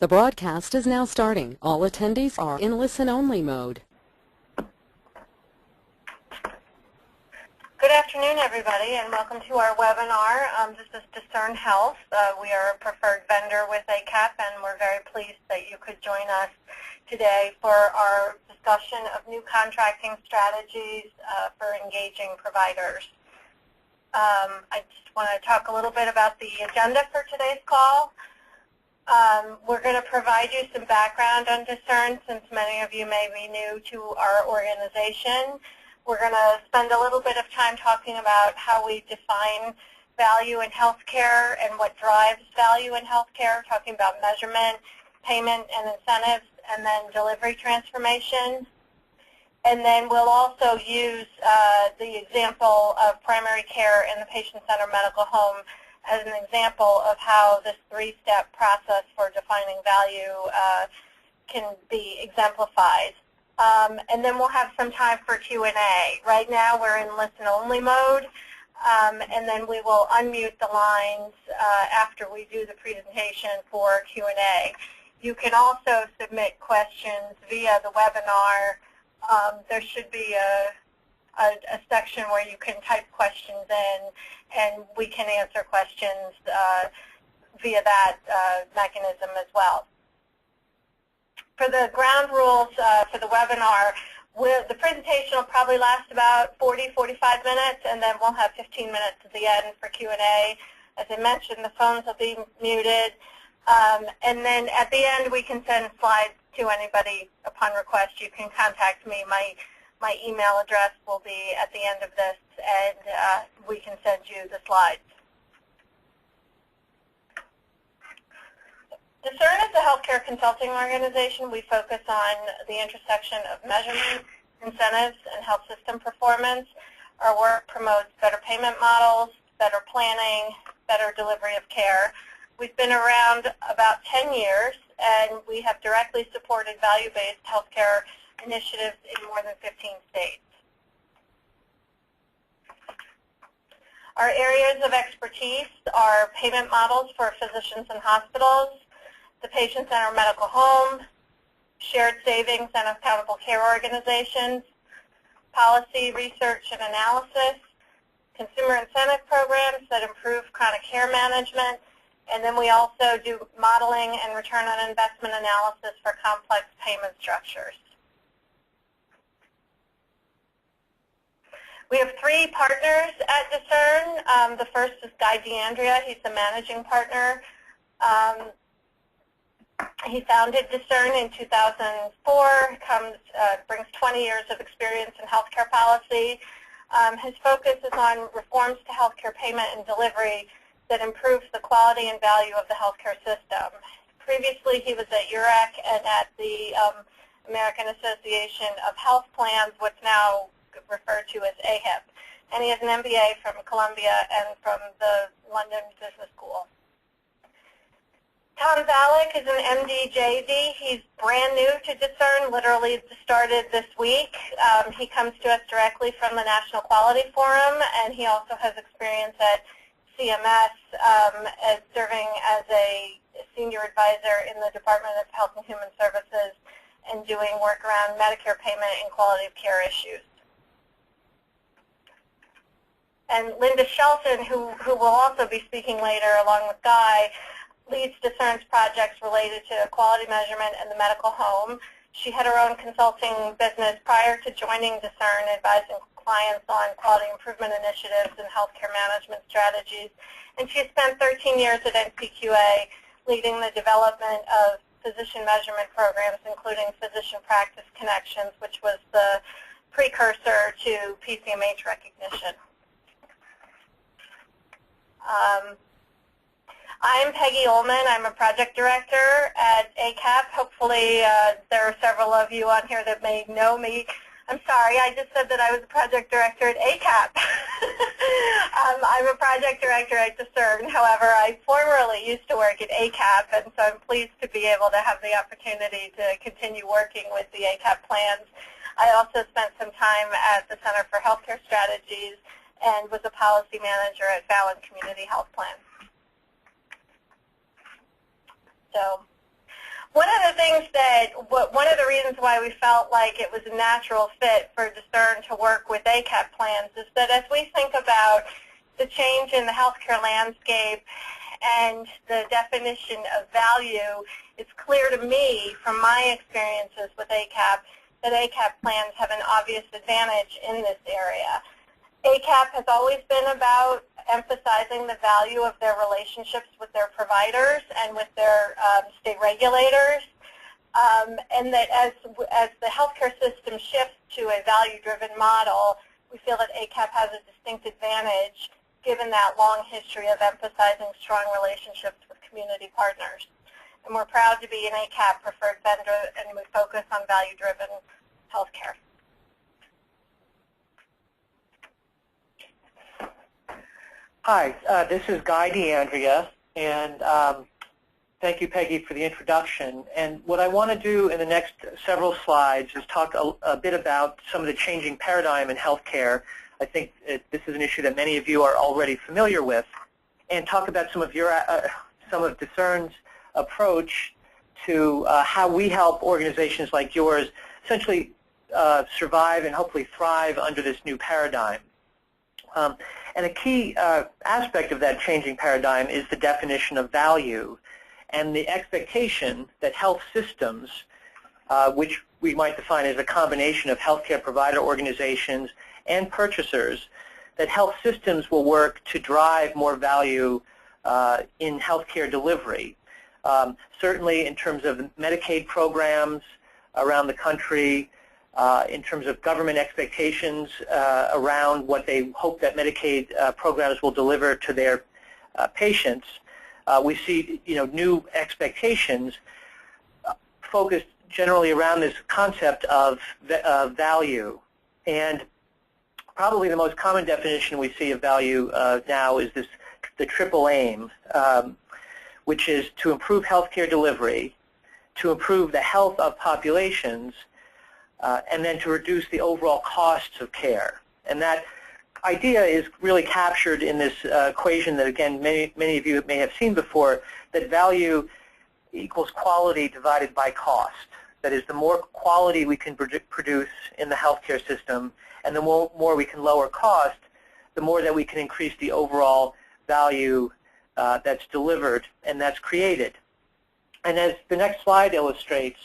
The broadcast is now starting. All attendees are in listen-only mode. Good afternoon, everybody, and welcome to our webinar. This is Discern Health. We are a preferred vendor with ACAP, and we're very pleased that you could join us today for our discussion of new contracting strategies for engaging providers. I just want to talk a little bit about the agenda for today's call. We're going to provide you some background on Discern, since many of you may be new to our organization. We're going to spend a little bit of time talking about how we define value in healthcare and what drives value in healthcare, talking about measurement, payment and incentives, and then delivery transformation. And then we'll also use the example of primary care in the patient-centered medical home as an example of how this three-step process for defining value can be exemplified. And then we'll have some time for Q&A. Right now we're in listen-only mode, and then we will unmute the lines after we do the presentation for Q&A. You can also submit questions via the webinar. There should be a section where you can type questions in, and we can answer questions via that mechanism as well. For the ground rules for the webinar, the presentation will probably last about 40-45 minutes, and then we'll have 15 minutes at the end for Q&A. As I mentioned, the phones will be muted. And then at the end, we can send slides to anybody upon request. You can contact me. My email address will be at the end of this, and we can send you the slides. Discern is a healthcare consulting organization. We focus on the intersection of measurement, incentives, and health system performance. Our work promotes better payment models, better planning, better delivery of care. We've been around about 10 years, and we have directly supported value-based healthcare initiatives in more than 15 states. Our areas of expertise are payment models for physicians and hospitals, the patient-centered medical home, shared savings and accountable care organizations, policy research and analysis, consumer incentive programs that improve chronic care management, and then we also do modeling and return on investment analysis for complex payment structures. We have 3 partners at Discern. The first is Guy D'Andrea. He's the managing partner. He founded Discern in 2004, brings 20 years of experience in healthcare policy. His focus is on reforms to healthcare payment and delivery that improves the quality and value of the healthcare system. Previously, he was at URAC and at the American Association of Health Plans, what's now referred to as AHIP. And he has an MBA from Columbia and from the London Business School. Tom Zalek is an MD JD. He's brand new to Discern, literally started this week. He comes to us directly from the National Quality Forum, and he also has experience at CMS as serving as a senior advisor in the Department of Health and Human Services and doing work around Medicare payment and quality of care issues. And Linda Shelton, who will also be speaking later along with Guy, leads Discern's projects related to quality measurement in the medical home. She had her own consulting business prior to joining Discern, advising clients on quality improvement initiatives and healthcare management strategies. And she spent 13 years at NCQA leading the development of physician measurement programs, including Physician Practice Connections, which was the precursor to PCMH recognition. I'm Peggy Ullman. I'm a project director at ACAP. Hopefully there are several of you on here that may know me. I'm sorry, I just said that I was a project director at ACAP. I'm a project director at Discern. However, I formerly used to work at ACAP, and so I'm pleased to be able to have the opportunity to continue working with the ACAP plans. I also spent some time at the Center for Healthcare Strategies and was a policy manager at Fallon Community Health Plan. So One of the things one of the reasons why we felt like it was a natural fit for Discern to work with ACAP plans is that as we think about the change in the healthcare landscape and the definition of value, it's clear to me from my experiences with ACAP that ACAP plans have an obvious advantage in this area. ACAP has always been about emphasizing the value of their relationships with their providers and with their state regulators, and that as the healthcare system shifts to a value-driven model, we feel that ACAP has a distinct advantage given that long history of emphasizing strong relationships with community partners. And we're proud to be an ACAP preferred vendor, and we focus on value-driven healthcare. Hi, this is Guy DeAndrea, and thank you, Peggy, for the introduction. And what I want to do in the next several slides is talk a bit about some of the changing paradigm in healthcare. I think this is an issue that many of you are already familiar with, and talk about some of Discern's approach to how we help organizations like yours essentially survive and hopefully thrive under this new paradigm. And a key aspect of that changing paradigm is the definition of value and the expectation that health systems, which we might define as a combination of healthcare provider organizations and purchasers, that health systems will work to drive more value in healthcare delivery. Certainly in terms of Medicaid programs around the country, in terms of government expectations around what they hope that Medicaid programs will deliver to their patients, we see new expectations focused generally around this concept of value. And probably the most common definition we see of value now is the triple aim, which is to improve healthcare delivery, to improve the health of populations, and then to reduce the overall costs of care. And that idea is really captured in this equation that, again, many of you may have seen before, that value equals quality divided by cost. That is, the more quality we can produce in the healthcare system and the more we can lower cost, the more that we can increase the overall value that's delivered and that's created. And as the next slide illustrates,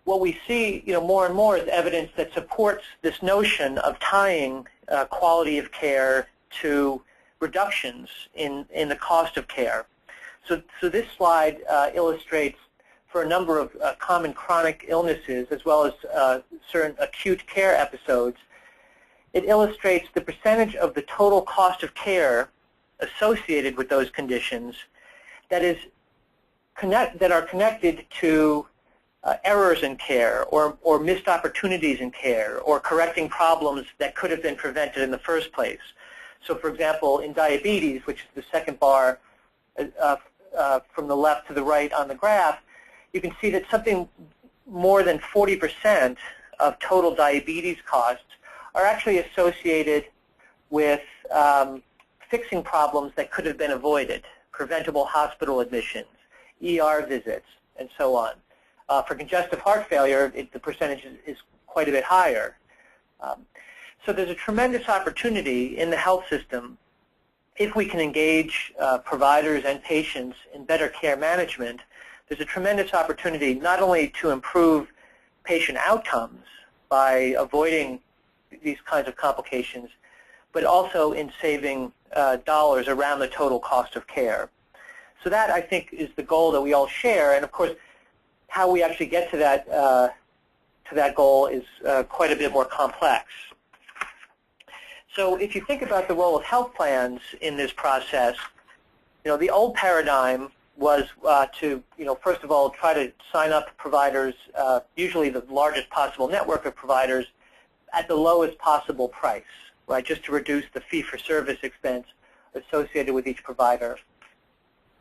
what we see more and more is evidence that supports this notion of tying quality of care to reductions in the cost of care. So this slide illustrates, for a number of common chronic illnesses as well as certain acute care episodes, it illustrates the percentage of the total cost of care associated with those conditions that are connected to errors in care or missed opportunities in care or correcting problems that could have been prevented in the first place. So for example, in diabetes, which is the second bar from the left to the right on the graph, you can see that something more than 40% of total diabetes costs are actually associated with fixing problems that could have been avoided, preventable hospital admissions, ER visits, and so on. For congestive heart failure, the percentage is quite a bit higher. So there's a tremendous opportunity in the health system if we can engage providers and patients in better care management. There's a tremendous opportunity not only to improve patient outcomes by avoiding these kinds of complications, but also in saving dollars around the total cost of care. So that, I think, is the goal that we all share. And of course, how we actually get to that goal is quite a bit more complex. So if you think about the role of health plans in this process, the old paradigm was to, first of all, try to sign up providers, usually the largest possible network of providers, at the lowest possible price, right, just to reduce the fee-for-service expense associated with each provider.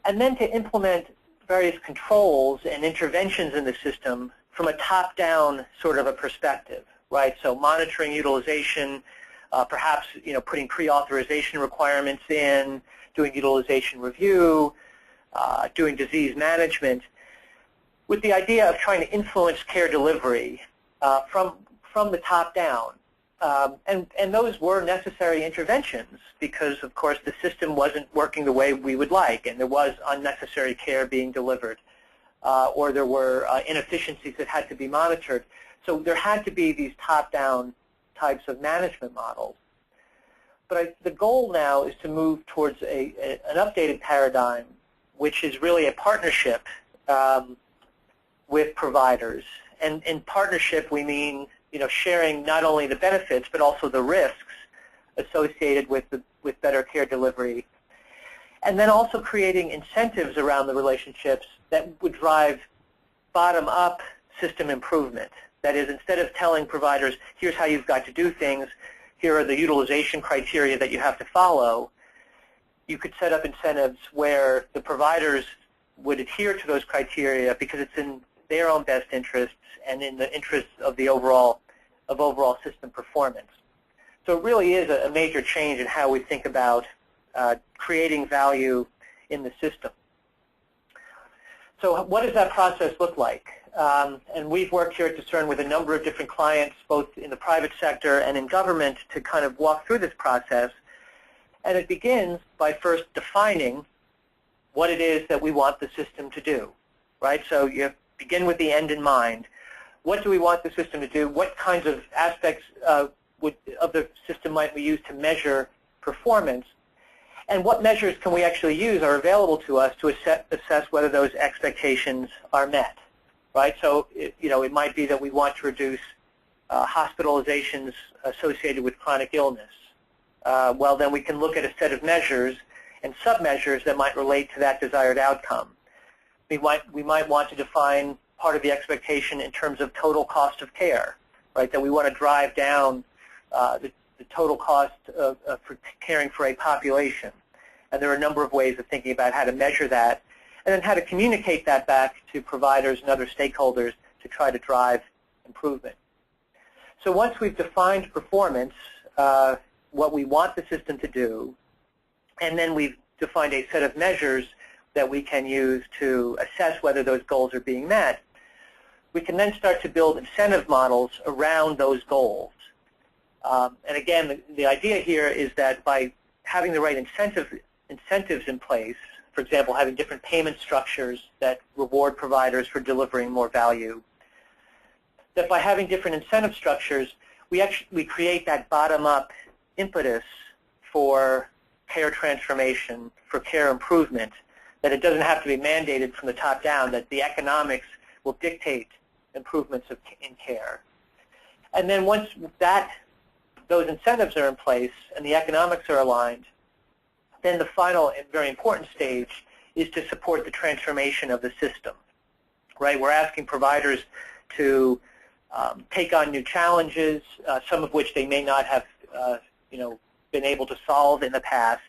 And then to implement various controls and interventions in the system from a top-down sort of a perspective, right? So monitoring utilization, perhaps putting pre-authorization requirements in, doing utilization review, doing disease management, with the idea of trying to influence care delivery from the top down. And those were necessary interventions because, of course, the system wasn't working the way we would like, and there was unnecessary care being delivered, or there were inefficiencies that had to be monitored. So there had to be these top-down types of management models. But the goal now is to move towards an updated paradigm, which is really a partnership with providers. And in partnership, we mean sharing not only the benefits but also the risks associated with better care delivery, and then also creating incentives around the relationships that would drive bottom-up system improvement. That is, instead of telling providers, here's how you've got to do things, here are the utilization criteria that you have to follow, you could set up incentives where the providers would adhere to those criteria because it's in their own best interests and in the interests of the overall system performance. So it really is a major change in how we think about creating value in the system. So what does that process look like? And we've worked here at Discern with a number of different clients, both in the private sector and in government, to kind of walk through this process. And it begins by first defining what it is that we want the system to do, right? So you begin with the end in mind. What do we want the system to do? What kinds of aspects of the system might we use to measure performance? And what measures can we actually use are available to us to assess whether those expectations are met, right? So it might be that we want to reduce hospitalizations associated with chronic illness. Well, then we can look at a set of measures and sub-measures that might relate to that desired outcome. We might want to define part of the expectation in terms of total cost of care, right? That we want to drive down the total cost for caring for a population. And there are a number of ways of thinking about how to measure that, and then how to communicate that back to providers and other stakeholders to try to drive improvement. So once we've defined performance, what we want the system to do, and then we've defined a set of measures that we can use to assess whether those goals are being met, we can then start to build incentive models around those goals. And again, the idea here is that by having the right incentives in place, for example, having different payment structures that reward providers for delivering more value, that by having different incentive structures, we create that bottom-up impetus for care transformation, for care improvement, that it doesn't have to be mandated from the top down, that the economics will dictate improvements in care. And then once those incentives are in place and the economics are aligned, then the final and very important stage is to support the transformation of the system, right? We're asking providers to take on new challenges, some of which they may not have been able to solve in the past.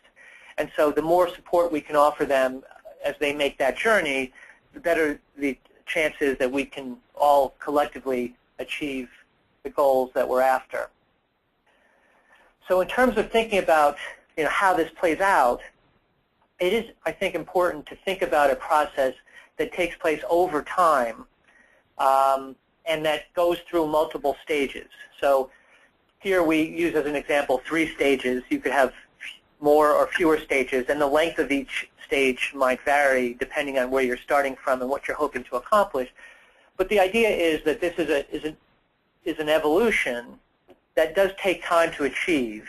And so the more support we can offer them as they make that journey, the better the chances that we can all collectively achieve the goals that we're after. So in terms of thinking about how this plays out, it is, I think, important to think about a process that takes place over time and that goes through multiple stages. So here we use as an example 3 stages. You could have more or fewer stages, and the length of each stage might vary depending on where you're starting from and what you're hoping to accomplish. But the idea is that this is an evolution that does take time to achieve.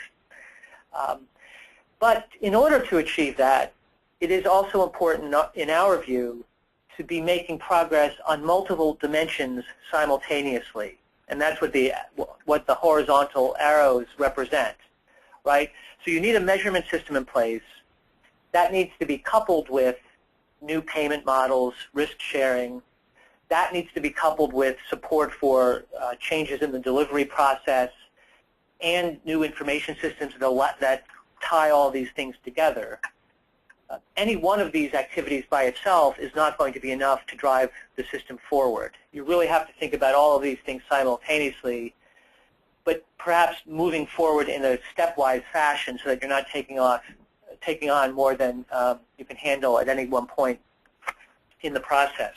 But in order to achieve that, it is also important, in our view, to be making progress on multiple dimensions simultaneously. And that's what the horizontal arrows represent, right? So you need a measurement system in place. That needs to be coupled with new payment models, risk sharing. That needs to be coupled with support for changes in the delivery process and new information systems that tie all these things together. Any one of these activities by itself is not going to be enough to drive the system forward. You really have to think about all of these things simultaneously, but perhaps moving forward in a stepwise fashion so that you're not taking off taking on more than you can handle at any one point in the process.